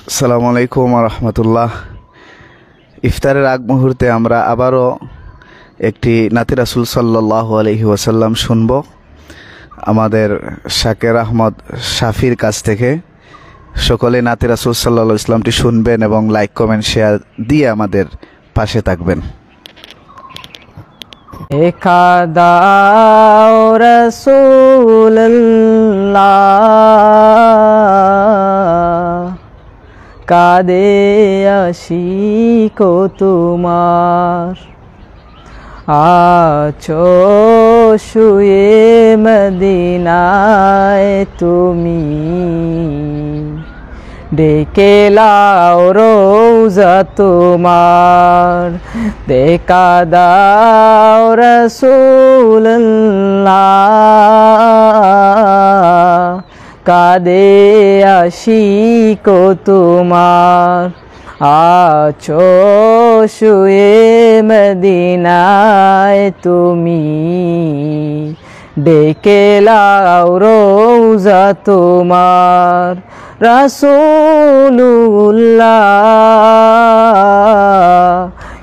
আসসালামু আলাইকুম ওয়া রাহমাতুল্লাহ। ইফতারের আগ মুহূর্তে আমরা আবারও একটি নাতি রাসূল সাল্লাল্লাহু আলাইহি ওয়াসাল্লাম শুনব আমাদের শাকের আহমদ শাফির কাছ থেকে। সকলে নাতি রাসূল সাল্লাল্লাহু আলাইহি ওয়াসাল্লামটি শুনবেন এবং লাইক কমেন্ট শেয়ার দিয়ে আমাদের পাশে থাকবেন। দেখা দাও রাসূলুল্লাহ, কাঁদে আশিক তোমার, আছো শুয়ে মদিনায় তুমি, ডেকে লাও রোজা তোমার। দেখা দাও রাসূলুল্লাহ, কাঁদে আশিক তোমার, আছো শুয়ে মদিনায় তুমি, ডেকে লাও রোজা তোমার। রাসূলুল্লাহ,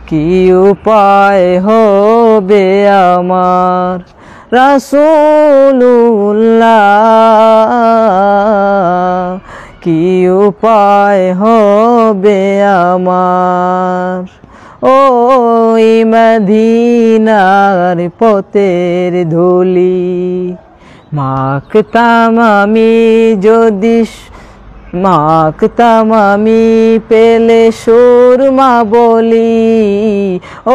কি উপায় হবে আমার, রাসূলুল্লাহ, কি উপায় হবে আমার। ওই মদিনার পথের ধুলি মাখতাম আমি, যদি মাখতাম আমি পেলে সুরমা বলি।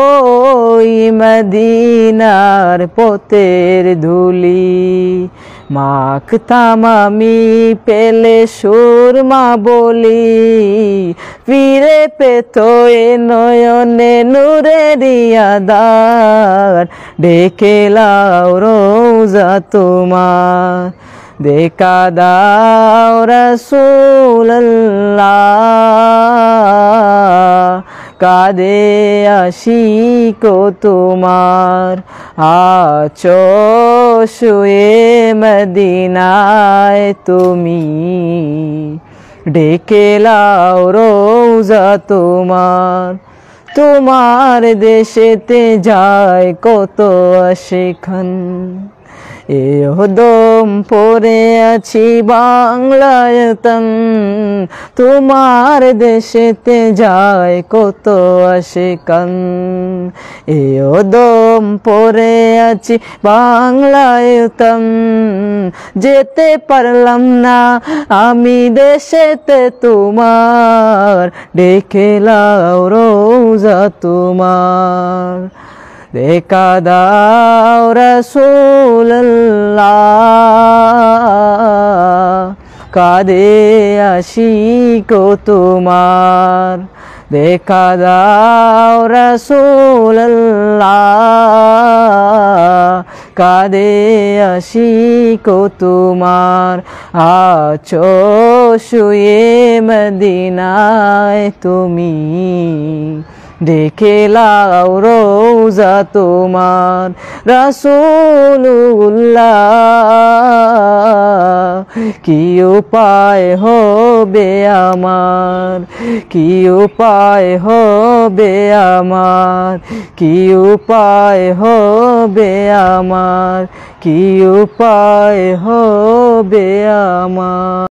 ওই মদিনার পথের ধুলি মাখতাম আমি পেলে সুরমা বলি, ফিরে পেত এ নয়নে নূরের আধার, ডেকে লাও রোজা তোমার। দেখা দাও রাসূলুল্লাহ, কাঁদে আশিক তোমার, আছো শুয়ে মদিনায় তুমি, ডেকে লাও রোজা তোমার। তোমার দেশেতে যায় কত আশিখান, এহদম পরে আছি বাংলায়তন। তোমার দেশেতে যায় কত আশিকান, এহদম পরে আছি বাংলায়তন। যেতে পারলাম না আমি দেশেতে তোমার, ডেকে লাও রোজা তোমার। দেখা দাও রাসূলুল্লাহ, কাঁদে আশিক তোমার। দেখা দাও রাসূলুল্লাহ, কাঁদে আশিক তোমার, আছো শুয়ে মদিনায় তুমি, ডেকে লাও রোজা তোমার। রাসূলুল্লাহ, কি উপায় হবে আমার, কি উপায় হবে আমার, কি উপায় হবে আমার, কি উপায় হবে আমার।